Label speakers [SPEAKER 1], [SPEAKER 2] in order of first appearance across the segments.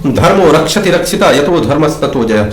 [SPEAKER 1] धर्मो रक्षति रक्षिता यतो धर्मस्ततो जय।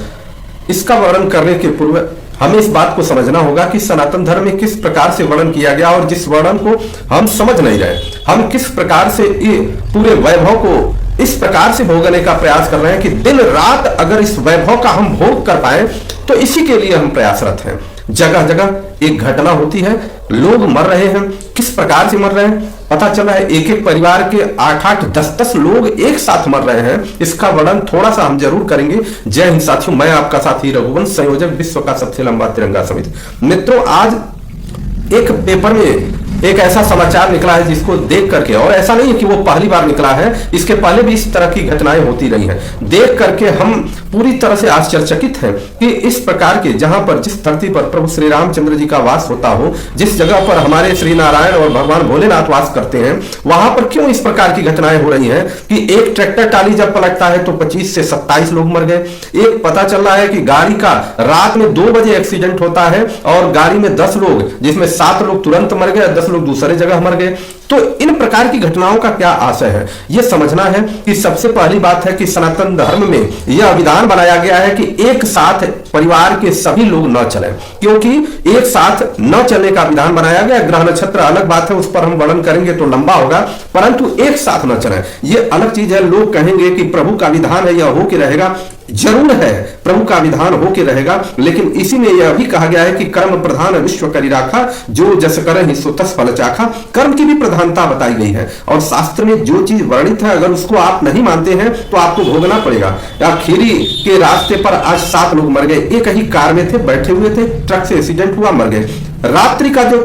[SPEAKER 1] इसका वर्णन करने के पूर्व हमें इस बात को समझना होगा कि सनातन धर्म में किस प्रकार से वर्णन किया गया और जिस वर्णन को हम समझ नहीं रहे, हम किस प्रकार से ये पूरे वैभव को इस प्रकार से भोगने का प्रयास कर रहे हैं कि दिन रात अगर इस वैभव का हम भोग कर पाए तो इसी के लिए हम प्रयासरत हैं। जगह जगह एक घटना होती है, लोग मर रहे हैं। किस प्रकार से मर रहे हैं पता चला है, एक एक परिवार के 8-8, 10-10 लोग एक साथ मर रहे हैं। इसका वर्णन थोड़ा सा हम जरूर करेंगे। जय हिंद साथियों, मैं आपका साथी रघुवंश, संयोजक विश्व का सबसे लंबा तिरंगा समिति। मित्रों, आज एक पेपर में एक ऐसा समाचार निकला है जिसको देख करके, और ऐसा नहीं है कि वो पहली बार निकला है, इसके पहले भी इस तरह की घटनाएं होती रही हैं, देख करके हम पूरी तरह से आश्चर्यचकित हैं कि इस प्रकार के, जहां पर जिस धरती पर प्रभु श्री रामचंद्र जी का वास होता हो, जिस जगह पर हमारे श्री नारायण और भगवान भोलेनाथ वास करते हैं, वहां पर क्यों इस प्रकार की घटनाएं हो रही हैं कि एक ट्रैक्टर टाली जब पलटता है तो 25 से 27 लोग मर गए। एक पता चल रहा है कि गाड़ी का रात में 2 बजे एक्सीडेंट होता है और गाड़ी में 10 लोग, जिसमें 7 लोग तुरंत मर गए, 10 लोग दूसरे जगह मर गए। तो इन प्रकार की घटनाओं का क्या आशय है, यह समझना है कि सबसे पहली बात है कि सनातन धर्म में यह विधान बनाया गया है कि एक साथ परिवार के सभी लोग न चलें, क्योंकि एक साथ न चलने का विधान बनाया गया। ग्रह नक्षत्र अलग बात है, उस पर हम वर्णन करेंगे तो लंबा होगा, परंतु एक साथ न चलें यह अलग चीज है। लोग कहेंगे कि प्रभु का विधान है, यह हो के रहेगा, जरूर है प्रभु का विधान हो के रहेगा, लेकिन इसी में यह भी कहा गया है कि कर्म प्रधान विश्व करी राखा, जो जस करे सो तस फल चाखा। कर्म की भी प्रधानता बताई गई है और शास्त्र में जो चीज वर्णित है अगर उसको आप नहीं मानते हैं तो आपको भोगना पड़ेगा। या खीरी के रास्ते पर आज 7 लोग मर गए, एक ही कार में थे, बैठे हुए थे, ट्रक से एक्सीडेंट हुआ, मर गए। रात्रि का जो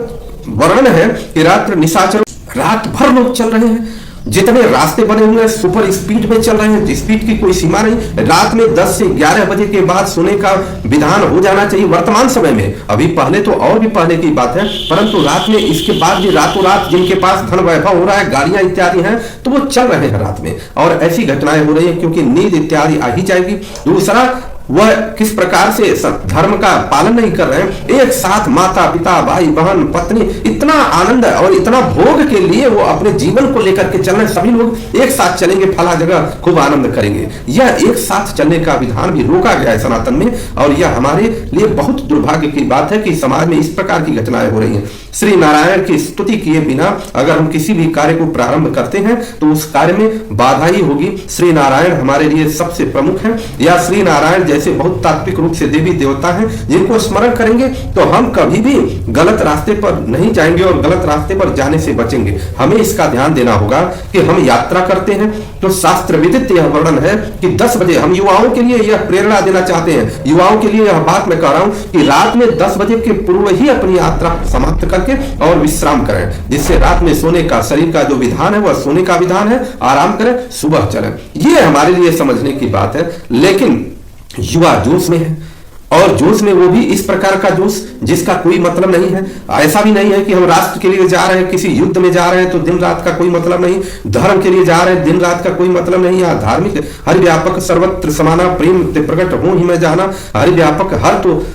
[SPEAKER 1] वर्णन है कि रात्र निशाचर, रात भर लोग चल रहे हैं, जितने रास्ते बने हुए हैं सुपर स्पीड में चल रहे हैं, स्पीड की कोई सीमा नहीं। रात में 10 से 11 बजे के बाद सोने का विधान हो जाना चाहिए वर्तमान समय में, अभी पहले तो और भी पहले की बात है, परंतु रात में इसके बाद भी रातों रात जिनके पास धन वैभव हो रहा है, गाड़ियां इत्यादि हैं, तो वो चल रहे हैं रात में, और ऐसी घटनाएं हो रही है क्योंकि नींद इत्यादि आ ही जाएगी। दूसरा, वह किस प्रकार से धर्म का पालन नहीं कर रहे हैं। एक साथ माता पिता भाई बहन पत्नी, इतना आनंद और इतना भोग के लिए वो अपने जीवन को लेकर के चल रहे हैं। सभी लोग एक साथ चलेंगे, फला जगह खूब आनंद करेंगे। यह एक साथ चलने का विधान भी रोका गया है सनातन में, और यह हमारे लिए बहुत दुर्भाग्य की बात है कि समाज में इस प्रकार की घटनाएं हो रही हैं। श्री नारायण की स्तुति किए बिना अगर हम किसी भी कार्य को प्रारंभ करते हैं तो उस कार्य में बाधा ही होगी। श्री नारायण हमारे लिए सबसे प्रमुख है, या श्री नारायण जैसे बहुत तात्विक रूप से देवी देवता हैं जिनको स्मरण करेंगे तो हम कभी भी गलत रास्ते पर नहीं जाएंगे और गलत रास्ते पर जाने से बचेंगे। हमें इसका ध्यान देना होगा कि हम यात्रा करते हैं तो शास्त्र विदित यह वर्णन है कि 10 बजे, हम युवाओं के लिए यह प्रेरणा देना चाहते हैं, युवाओं के लिए यह बात मैं कह रहा हूं कि रात में 10 बजे के पूर्व ही अपनी यात्रा समाप्त करके और विश्राम करें, जिससे रात में सोने का, शरीर का जो विधान है वह सोने का विधान है, आराम करें, सुबह चलें। यह हमारे लिए समझने की बात है। लेकिन युवा जोश में है, और जोश में वो भी इस प्रकार का जोश जिसका कोई मतलब नहीं है। ऐसा भी नहीं है कि हम राष्ट्र के लिए जा रहे हैं, किसी युद्ध में जा रहे हैं तो दिन रात का कोई मतलब नहीं, धर्म के लिए जा रहे हैं दिन रात का कोई मतलब नहीं। या धार्मिक हरि व्यापक सर्वत्र समाना, प्रेम ते प्रकट हूं ही मैं जाना, हरि व्यापक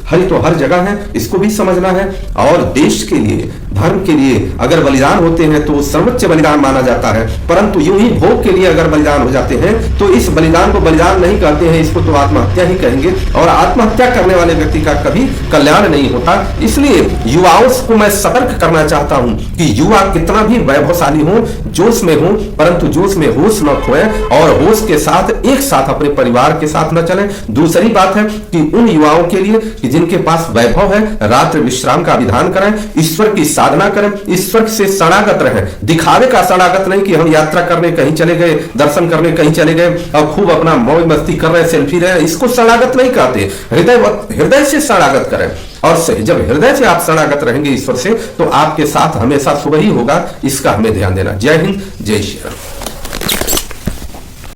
[SPEAKER 1] हरि तो हर जगह है, इसको भी समझना है। और देश के लिए, धर्म के लिए अगर बलिदान होते हैं तो सर्वोच्च बलिदान माना जाता है, परंतु यूं ही भोग के लिए अगर बलिदान हो जाते हैं तो इस बलिदान को बलिदान नहीं कहते हैं, इसको तो आत्महत्या ही कहेंगे, और आत्महत्या करने वाले व्यक्ति का कभी कल्याण नहीं होता। इसलिए युवाओं को मैं सतर्क करना चाहता हूं कि युवा कितना भी वैभवशाली हो, जोश में हो, परंतु जोश में होश न खोए और होश के साथ एक साथ अपने परिवार के साथ न चलें। दूसरी बात है कि उन युवाओं के लिए कि जिनके पास वैभव है, रात्रि विश्राम का विधान करें, ईश्वर की साधना करें, ईश्वर से शरणागत रहें, दिखावे का शरणागत नहीं कि हम यात्रा करने कहीं चले गए, दर्शन करने कहीं चले गए और खूब अपना मौज मस्ती कर रहे, सेल्फी रहे, इसको शरणागत नहीं कहते। हृदय से शरणागत करें, और जब हृदय से आप शरणागत रहेंगे ईश्वर से तो आपके साथ हमेशा शुभ ही होगा। इसका हमें ध्यान देना। जय हिंद, जय श्री राम।